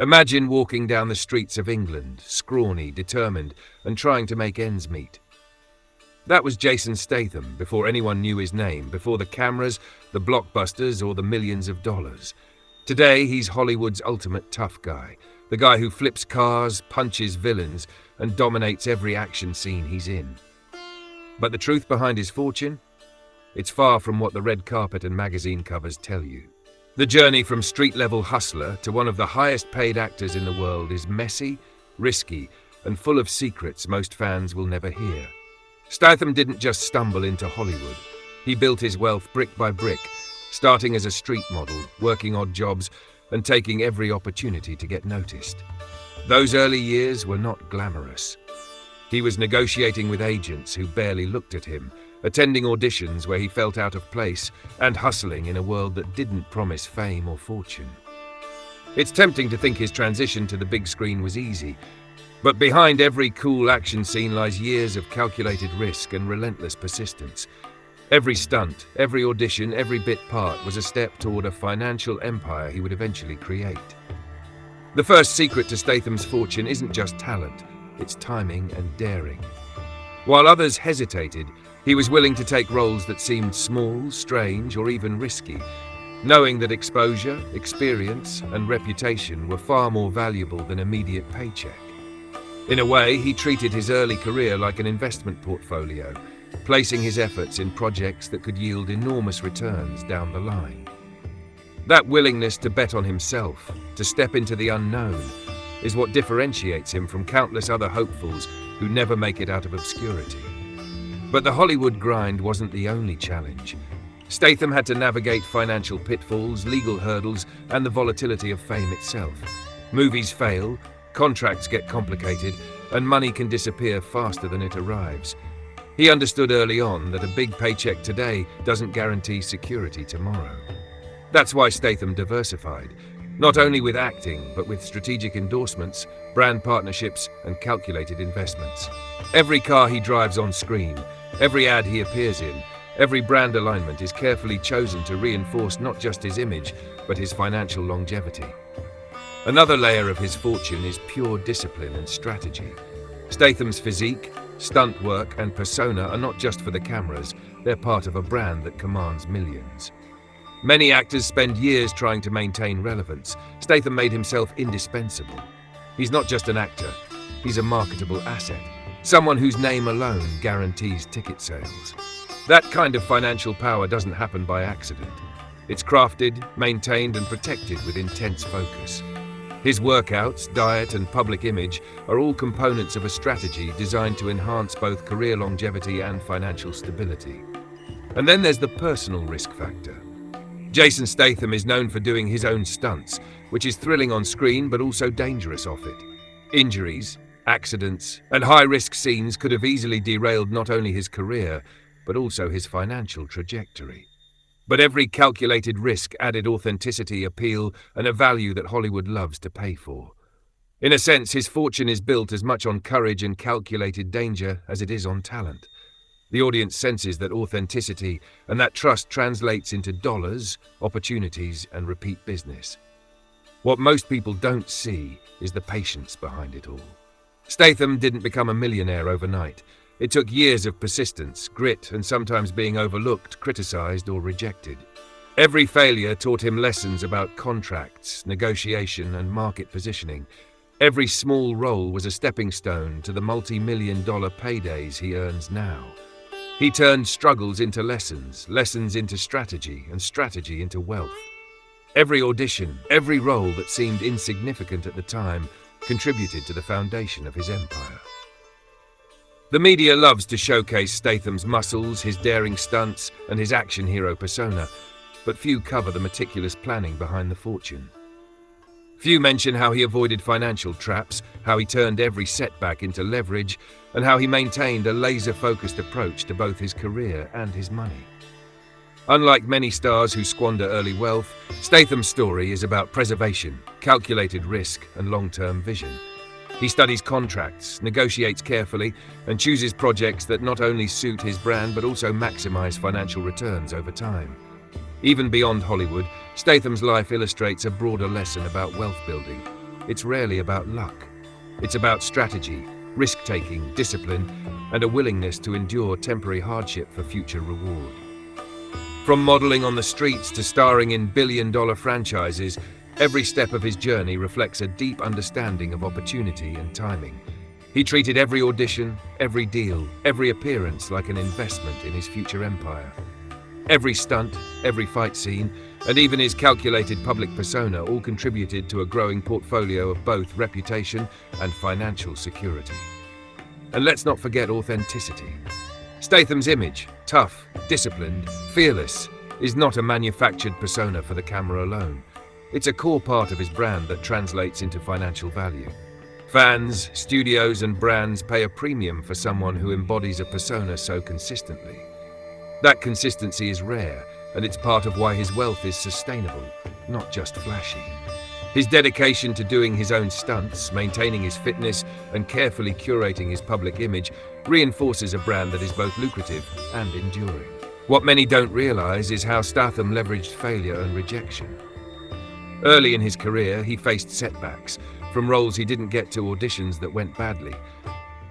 Imagine walking down the streets of England, scrawny, determined, and trying to make ends meet. That was Jason Statham before anyone knew his name, before the cameras, the blockbusters, or the millions of dollars. Today, he's Hollywood's ultimate tough guy, the guy who flips cars, punches villains, and dominates every action scene he's in. But the truth behind his fortune? It's far from what the red carpet and magazine covers tell you. The journey from street-level hustler to one of the highest-paid actors in the world is messy, risky, and full of secrets most fans will never hear. Statham didn't just stumble into Hollywood. He built his wealth brick by brick, starting as a street model, working odd jobs, and taking every opportunity to get noticed. Those early years were not glamorous. He was negotiating with agents who barely looked at him, attending auditions where he felt out of place, and hustling in a world that didn't promise fame or fortune. It's tempting to think his transition to the big screen was easy, but behind every cool action scene lies years of calculated risk and relentless persistence. Every stunt, every audition, every bit part was a step toward a financial empire he would eventually create. The first secret to Statham's fortune isn't just talent, it's timing and daring. While others hesitated, he was willing to take roles that seemed small, strange, or even risky, knowing that exposure, experience, and reputation were far more valuable than immediate paycheck. In a way, he treated his early career like an investment portfolio, placing his efforts in projects that could yield enormous returns down the line. That willingness to bet on himself, to step into the unknown, is what differentiates him from countless other hopefuls who never make it out of obscurity. But the Hollywood grind wasn't the only challenge. Statham had to navigate financial pitfalls, legal hurdles, and the volatility of fame itself. Movies fail, contracts get complicated, and money can disappear faster than it arrives. He understood early on that a big paycheck today doesn't guarantee security tomorrow. That's why Statham diversified, not only with acting, but with strategic endorsements, brand partnerships, and calculated investments. Every car he drives on screen, every ad he appears in, every brand alignment is carefully chosen to reinforce not just his image, but his financial longevity. Another layer of his fortune is pure discipline and strategy. Statham's physique, stunt work, and persona are not just for the cameras, they're part of a brand that commands millions. Many actors spend years trying to maintain relevance. Statham made himself indispensable. He's not just an actor, he's a marketable asset, someone whose name alone guarantees ticket sales. That kind of financial power doesn't happen by accident. It's crafted, maintained, and protected with intense focus. His workouts, diet, and public image are all components of a strategy designed to enhance both career longevity and financial stability. And then there's the personal risk factor. Jason Statham is known for doing his own stunts, which is thrilling on screen but also dangerous off it. Injuries, accidents, and high-risk scenes could have easily derailed not only his career, but also his financial trajectory. But every calculated risk added authenticity, appeal, and a value that Hollywood loves to pay for. In a sense, his fortune is built as much on courage and calculated danger as it is on talent. The audience senses that authenticity, and that trust translates into dollars, opportunities, and repeat business. What most people don't see is the patience behind it all. Statham didn't become a millionaire overnight. It took years of persistence, grit, and sometimes being overlooked, criticized, or rejected. Every failure taught him lessons about contracts, negotiation, and market positioning. Every small role was a stepping stone to the multi-million-dollar paydays he earns now. He turned struggles into lessons, lessons into strategy, and strategy into wealth. Every audition, every role that seemed insignificant at the time, contributed to the foundation of his empire. The media loves to showcase Statham's muscles, his daring stunts, and his action hero persona, but few cover the meticulous planning behind the fortune. Few mention how he avoided financial traps, how he turned every setback into leverage, and how he maintained a laser-focused approach to both his career and his money. Unlike many stars who squander early wealth, Statham's story is about preservation, calculated risk, and long-term vision. He studies contracts, negotiates carefully, and chooses projects that not only suit his brand but also maximize financial returns over time. Even beyond Hollywood, Statham's life illustrates a broader lesson about wealth building. it's rarely about luck. It's about strategy, risk-taking, discipline, and a willingness to endure temporary hardship for future reward. From modeling on the streets to starring in billion-dollar franchises, every step of his journey reflects a deep understanding of opportunity and timing. He treated every audition, every deal, every appearance like an investment in his future empire. Every stunt, every fight scene, and even his calculated public persona all contributed to a growing portfolio of both reputation and financial security. And let's not forget authenticity. Statham's image, tough, disciplined, fearless, is not a manufactured persona for the camera alone. It's a core part of his brand that translates into financial value. Fans, studios, and brands pay a premium for someone who embodies a persona so consistently. That consistency is rare, and it's part of why his wealth is sustainable, not just flashy. His dedication to doing his own stunts, maintaining his fitness, and carefully curating his public image reinforces a brand that is both lucrative and enduring. What many don't realize is how Statham leveraged failure and rejection. Early in his career, he faced setbacks, from roles he didn't get to auditions that went badly.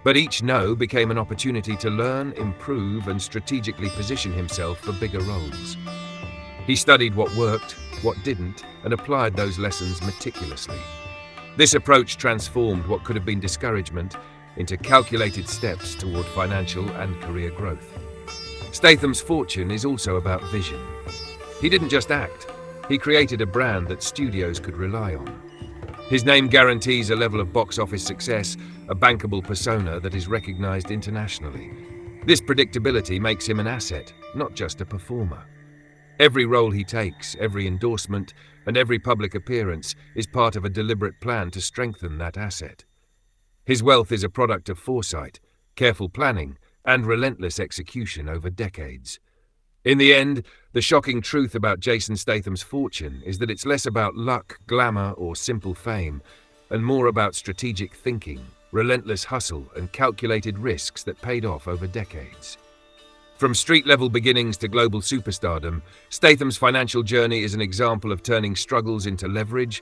But each no became an opportunity to learn, improve, and strategically position himself for bigger roles. He studied what worked, what didn't, and applied those lessons meticulously. This approach transformed what could have been discouragement into calculated steps toward financial and career growth. Statham's fortune is also about vision. He didn't just act, he created a brand that studios could rely on. His name guarantees a level of box office success, a bankable persona that is recognized internationally. This predictability makes him an asset, not just a performer. Every role he takes, every endorsement, and every public appearance is part of a deliberate plan to strengthen that asset. His wealth is a product of foresight, careful planning, and relentless execution over decades. In the end, the shocking truth about Jason Statham's fortune is that it's less about luck, glamour, or simple fame, and more about strategic thinking, relentless hustle, and calculated risks that paid off over decades. From street-level beginnings to global superstardom, Statham's financial journey is an example of turning struggles into leverage,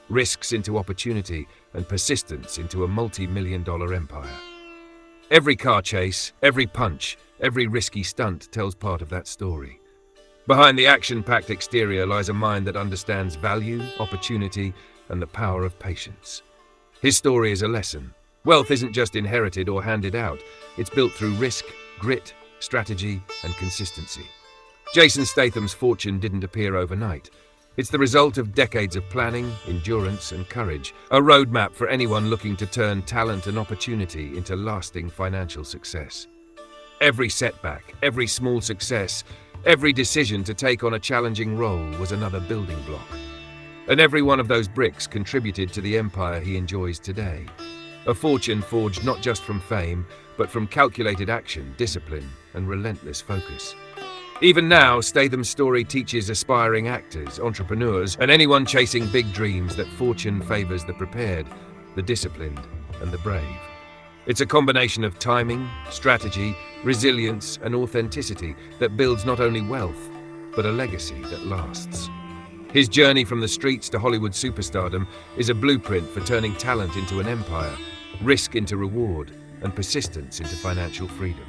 risks into opportunity, and persistence into a multi-million-dollar empire. Every car chase, every punch, every risky stunt tells part of that story. Behind the action-packed exterior lies a mind that understands value, opportunity, and the power of patience. His story is a lesson. Wealth isn't just inherited or handed out. It's built through risk, grit, strategy, and consistency. Jason Statham's fortune didn't appear overnight. It's the result of decades of planning, endurance, and courage, a roadmap for anyone looking to turn talent and opportunity into lasting financial success. Every setback, every small success, every decision to take on a challenging role was another building block. And every one of those bricks contributed to the empire he enjoys today. A fortune forged not just from fame, but from calculated action, discipline, and relentless focus. Even now, Statham's story teaches aspiring actors, entrepreneurs, and anyone chasing big dreams that fortune favors the prepared, the disciplined, and the brave. It's a combination of timing, strategy, resilience, and authenticity that builds not only wealth, but a legacy that lasts. His journey from the streets to Hollywood superstardom is a blueprint for turning talent into an empire, risk into reward, and persistence into financial freedom.